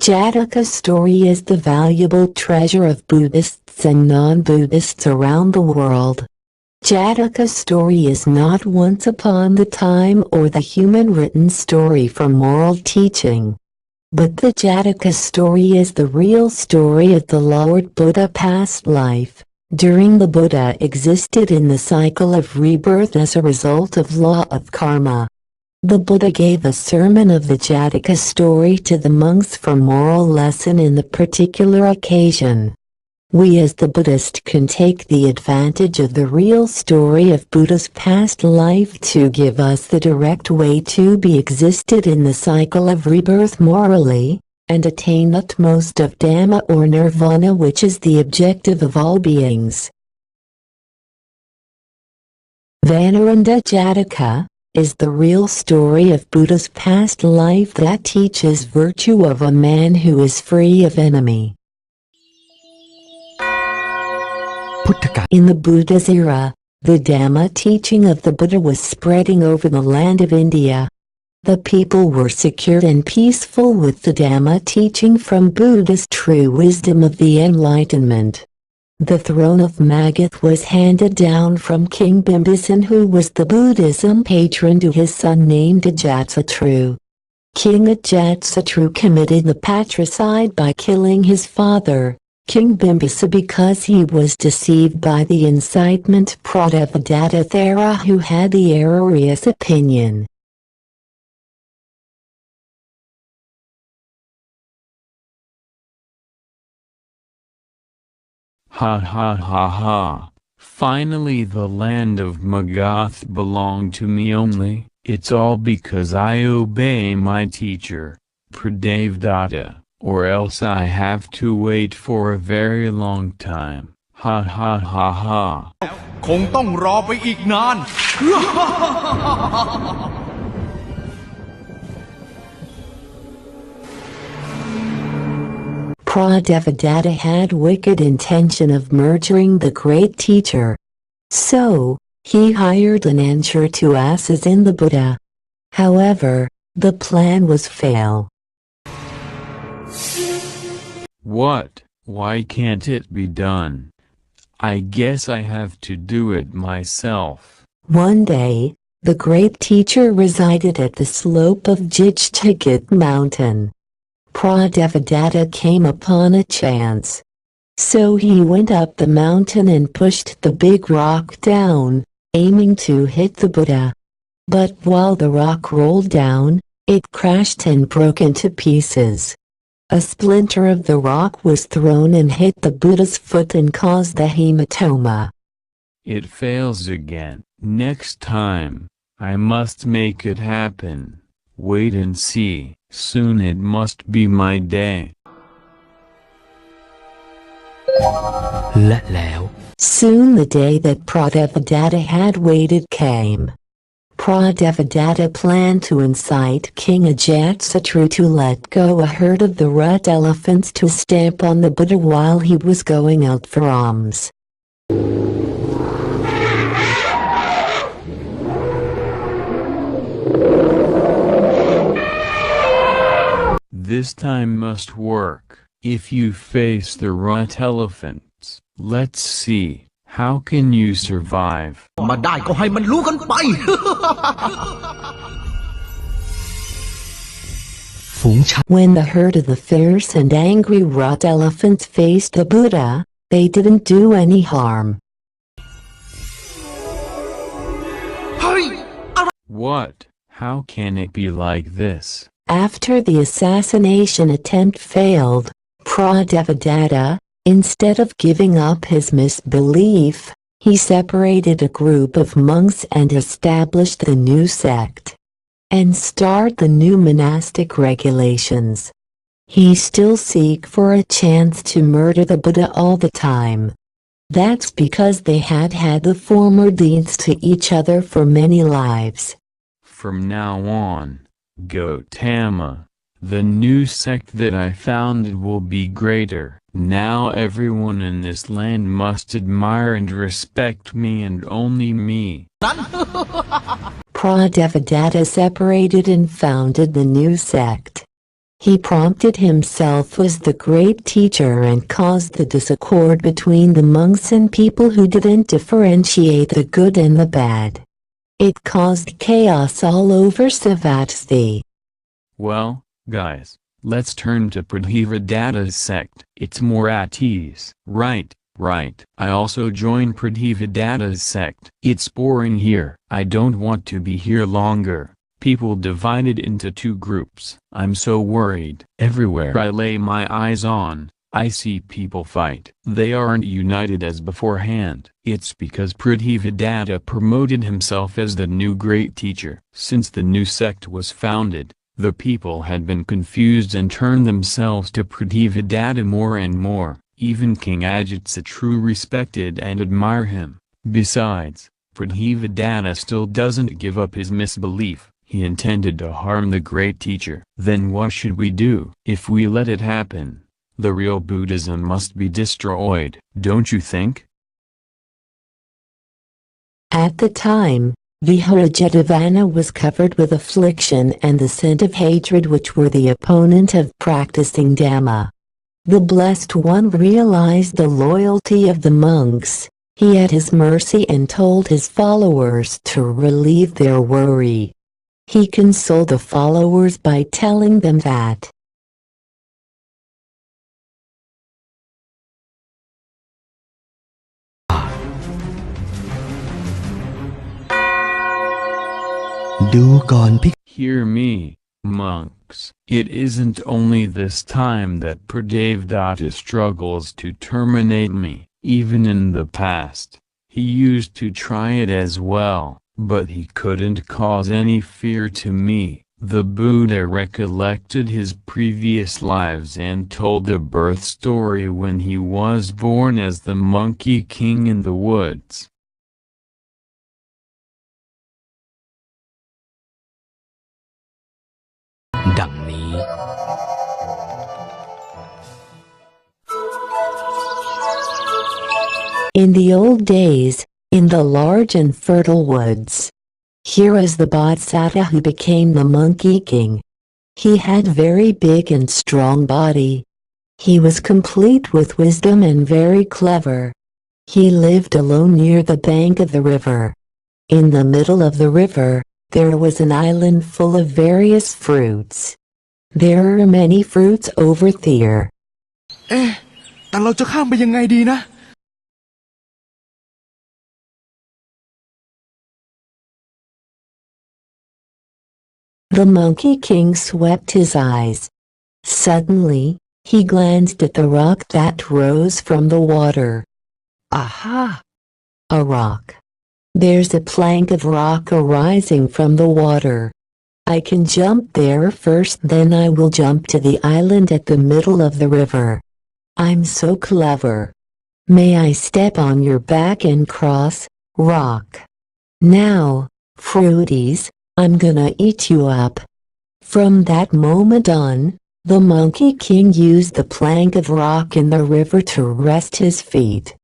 Jataka story is the valuable treasure of Buddhists and non-Buddhists around the world. Jataka story is not once upon the time or the human written story for moral teaching. But the Jataka story is the real story of the Lord Buddha past life, during the Buddha existed in the cycle of rebirth as a result of law of karma. The Buddha gave a sermon of the Jataka story to the monks for moral lesson in the particular occasion. We as the Buddhist can take the advantage of the real story of Buddha's past life to give us the direct way to be existed in the cycle of rebirth morally, and attain utmost of Dhamma or Nirvana, which is the objective of all beings. Varindhara Jataka is the real story of Buddha's past life that teaches virtue of a man who is free of enemy. In the Buddha's era, the Dhamma teaching of the Buddha was spreading over the land of India. The people were secure and peaceful with the Dhamma teaching from Buddha's true wisdom of the enlightenment. The throne of Magadha was handed down from King Bimbisara, who was the Buddhism patron, to his son named Ajatasattu. King Ajatasattu committed the patricide by killing his father, King Bimbisara, because he was deceived by the incitement Pradevadatta, who had the erroneous opinion. Ha ha ha ha. Finally the land of Magadha belonged to me only. It's all because I obey my teacher, Pradevadatta, or else I have to wait for a very long time. Ha ha ha ha. คงต้องรอไปอีกนาน Pradevadatta had wicked intention of murdering the great teacher. So, he hired an answer to asses in the Buddha. However, the plan was fail. What? Why can't it be done? I guess I have to do it myself. One day, the great teacher resided at the slope of Jijtagat mountain. Pradevadatta came upon a chance. So he went up the mountain and pushed the big rock down, aiming to hit the Buddha. But while the rock rolled down, it crashed and broke into pieces. A splinter of the rock was thrown and hit the Buddha's foot and caused the hematoma. It fails again. Next time, I must make it happen. Wait and see. Soon it must be my day. Soon the day that Pradevadatta had waited came. Pradevadatta planned to incite King Ajatasattu to let go a herd of the rut elephants to stamp on the Buddha while he was going out for alms. This time must work. If you face the rut elephants, let's see, how can you survive? มาได้ก็ให้มันรู้กันไป When the herd of the fierce and angry rut elephants faced the Buddha, they didn't do any harm. What? How can it be like this? After the assassination attempt failed, Pradevadatta, instead of giving up his misbelief, he separated a group of monks and established the new sect. And start the new monastic regulations. He still seek for a chance to murder the Buddha all the time. That's because they had the former deeds to each other for many lives. From now on, Gautama, the new sect that I founded will be greater. Now everyone in this land must admire and respect me and only me. Pradevadatta separated and founded the new sect. He prompted himself as the great teacher and caused the discord between the monks and people who didn't differentiate the good and the bad. It caused chaos all over Savatthi. Well, guys, let's turn to Pradhivadatta's sect. It's more at ease. Right. I also joined Pradhivadatta's sect. It's boring here. I don't want to be here longer. People divided into two groups. I'm so worried. Everywhere I lay my eyes on, I see people fight. They aren't united as beforehand. It's because Pradhivadatta promoted himself as the new great teacher. Since the new sect was founded, the people had been confused and turned themselves to Pradhivadatta more and more. Even King Ajatasattu respected and admired him. Besides, Pradhivadatta still doesn't give up his misbelief. He intended to harm the great teacher. Then what should we do? If we let it happen, the real Buddhism must be destroyed, don't you think? At the time, Viharajetavana was covered with affliction and the scent of hatred, which were the opponent of practicing Dhamma. The Blessed One realized the loyalty of the monks. He had his mercy and told his followers to relieve their worry. He consoled the followers by telling them that Hear me, monks. It isn't only this time that Pradevadatta struggles to terminate me. Even in the past, he used to try it as well, but he couldn't cause any fear to me. The Buddha recollected his previous lives and told the birth story when he was born as the Monkey King in the woods. In the old days, in the large and fertile woods, here is the Bodhisattva who became the Monkey King. He had very big and strong body. He was complete with wisdom and very clever. He lived alone near the bank of the river. In the middle of the river, there was an island full of various fruits. There are many fruits over there. แต่เราจะข้ามไปยังไงดีนะ The Monkey King swept his eyes. Suddenly, he glanced at the rock that rose from the water. Aha! A rock. There's a plank of rock arising from the water. I can jump there first, then I will jump to the island at the middle of the river. I'm so clever. May I step on your back and cross, rock? Now, fruities, I'm gonna eat you up. From that moment on, the Monkey King used the plank of rock in the river to rest his feet.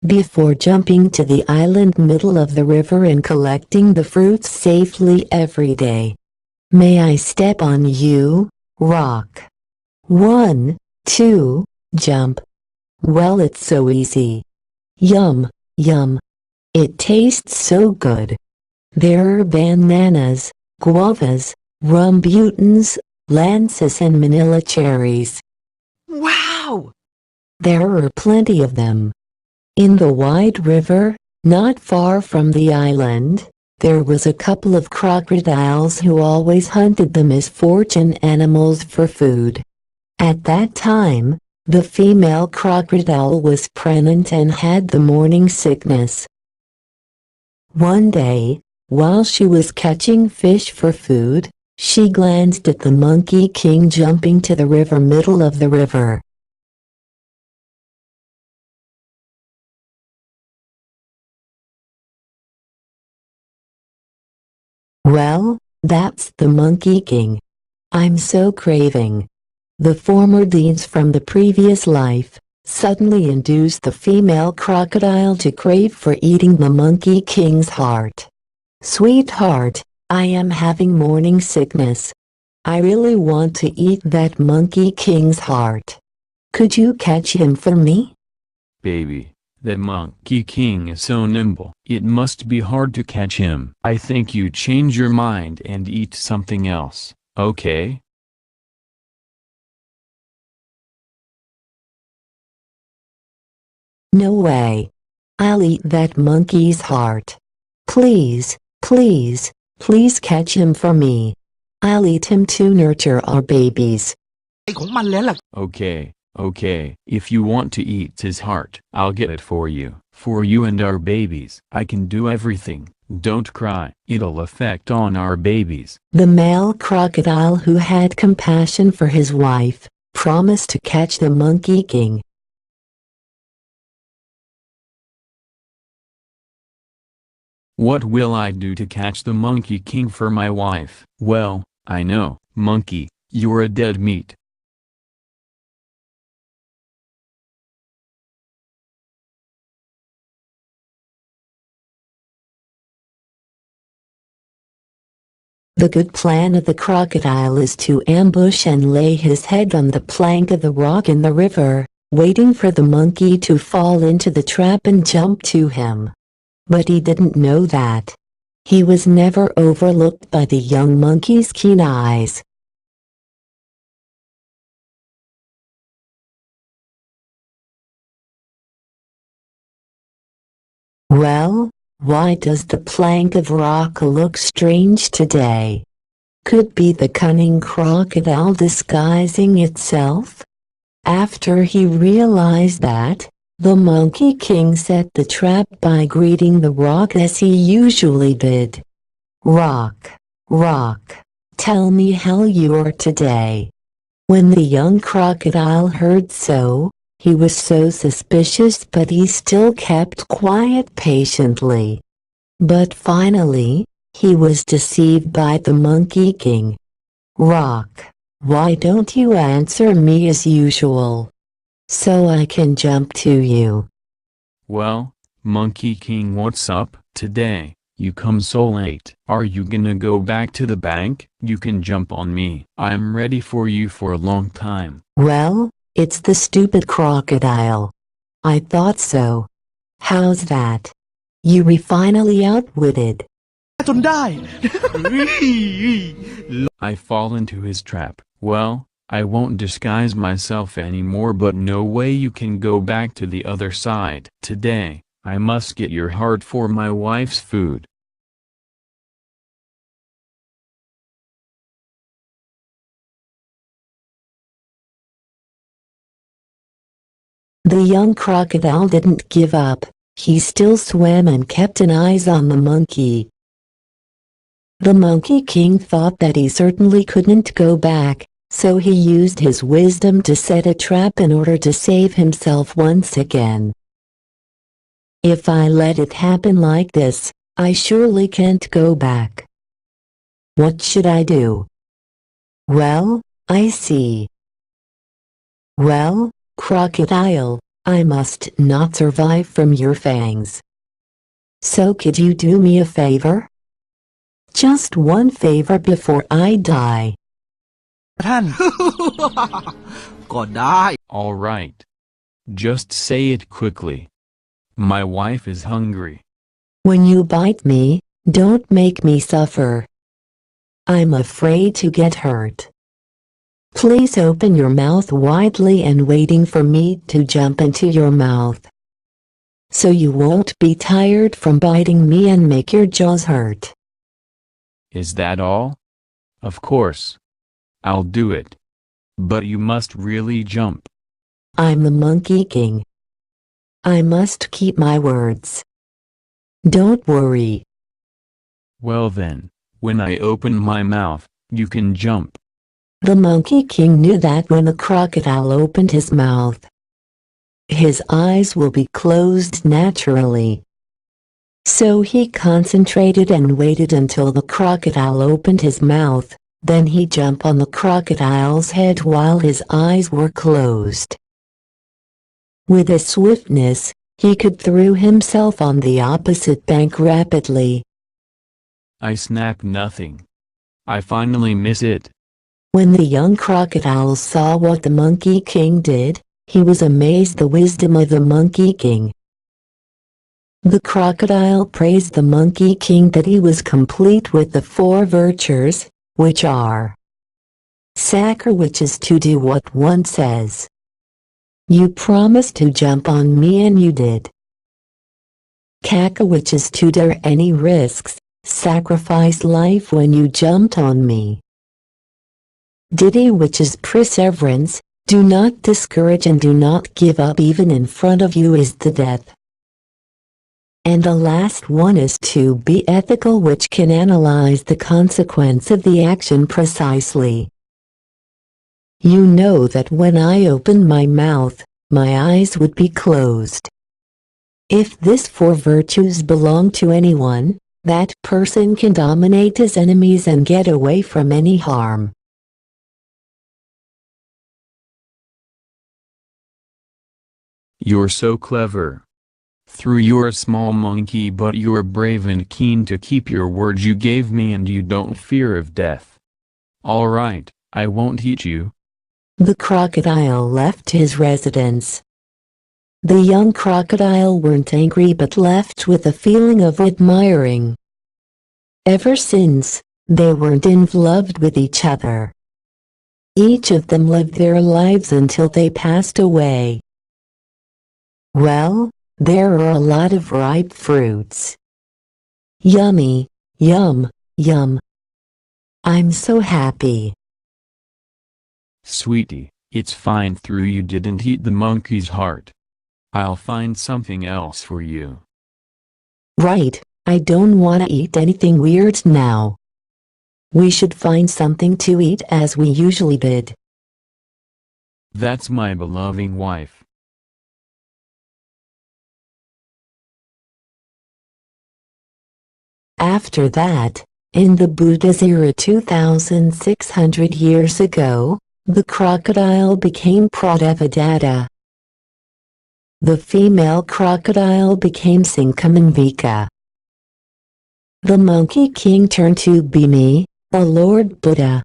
Before jumping to the island middle of the river and collecting the fruits safely every day. May I step on you, rock? 1, 2, jump. Well, it's so easy. Yum, yum. It tastes so good. There are bananas, guavas, rambutans, lances and manila cherries. Wow! There are plenty of them. In the wide river, not far from the island, there was a couple of crocodiles who always hunted the misfortune animals for food. At that time, the female crocodile was pregnant and had the morning sickness. One day, while she was catching fish for food, she glanced at the Monkey King jumping to the river middle of the river. Well, that's the Monkey King. I'm so craving. The former deeds from the previous life suddenly induced the female crocodile to crave for eating the Monkey King's heart. Sweetheart, I am having morning sickness. I really want to eat that Monkey King's heart. Could you catch him for me? Baby, that Monkey King is so nimble. It must be hard to catch him. I think you change your mind and eat something else, okay? No way. I'll eat that monkey's heart. Please, please, please catch him for me. I'll eat him to nurture our babies. Okay, okay. If you want to eat his heart, I'll get it for you and our babies. I can do everything. Don't cry. It'll affect on our babies. The male crocodile, who had compassion for his wife, promised to catch the Monkey King. What will I do to catch the Monkey King for my wife? Well, I know, monkey, you're a dead meat. The good plan of the crocodile is to ambush and lay his head on the plank of the rock in the river, waiting for the monkey to fall into the trap and jump to him. But he didn't know that he was never overlooked by the young monkey's keen eyes. Well, why does the plank of rock look strange today? Could be the cunning crocodile disguising itself? After he realized that, the Monkey King set the trap by greeting the rock as he usually did. Rock, rock, tell me how you are today. When the young crocodile heard so, he was so suspicious, but he still kept quiet patiently. But finally, he was deceived by the Monkey King. Rock, why don't you answer me as usual, so I can jump to you? Well, Monkey King, what's up? Today, you come so late. Are you gonna go back to the bank? You can jump on me. I'm ready for you for a long time. Well, it's the stupid crocodile. I thought so. How's that? You were finally outwitted. จนได้ I fall into his trap. Well, I won't disguise myself anymore, but no way you can go back to the other side. Today, I must get your heart for my wife's food. The young crocodile didn't give up. He still swam and kept an eye on the monkey. The Monkey King thought that he certainly couldn't go back, so he used his wisdom to set a trap in order to save himself once again. If I let it happen like this, I surely can't go back. What should I do? Well, I see. Well, crocodile, I must not survive from your fangs. So could you do me a favor? Just one favor before I die. ท่าน ก็ได้ All right. Just say it quickly. My wife is hungry. When you bite me, don't make me suffer. I'm afraid to get hurt. Please open your mouth widely and waiting for me to jump into your mouth, so you won't be tired from biting me and make your jaws hurt. Is that all? Of course. I'll do it. But you must really jump. I'm the Monkey King. I must keep my words. Don't worry. Well then, when I open my mouth, you can jump. The Monkey King knew that when the crocodile opened his mouth, his eyes will be closed naturally. So he concentrated and waited until the crocodile opened his mouth, then he jumped on the crocodile's head while his eyes were closed. With a swiftness, he could throw himself on the opposite bank rapidly. I snap nothing. I finally miss it. When the young crocodile saw what the Monkey King did, he was amazed the wisdom of the Monkey King. The crocodile praised the Monkey King that he was complete with the 4 virtues, which are Sacre, which is to do what one says. You promised to jump on me and you did. Kaka, which is to dare any risks, sacrifice life when you jumped on me. Didi, which is perseverance, do not discourage and do not give up even in front of you is the death. And the last one is to be ethical, which can analyze the consequence of the action precisely. You know that when I opened my mouth, my eyes would be closed. If these 4 virtues belong to anyone, that person can dominate his enemies and get away from any harm. You're so clever. Through you're a small monkey, but you're brave and keen to keep your word you gave me, and you don't fear of death. All right, I won't eat you. The crocodile left his residence. The young crocodile weren't angry but left with a feeling of admiring. Ever since, they weren't in love with each other. Each of them lived their lives until they passed away. Well, there are a lot of ripe fruits. Yummy, yum, yum. I'm so happy. Sweetie, it's fine through you didn't eat the monkey's heart. I'll find something else for you. Right, I don't want to eat anything weird now. We should find something to eat as we usually did. That's my beloved wife. After that, in the Buddha's era 2,600 years ago, the crocodile became Pradevadatta. The female crocodile became Sinkamanvika. The Monkey King turned to be me, the Lord Buddha.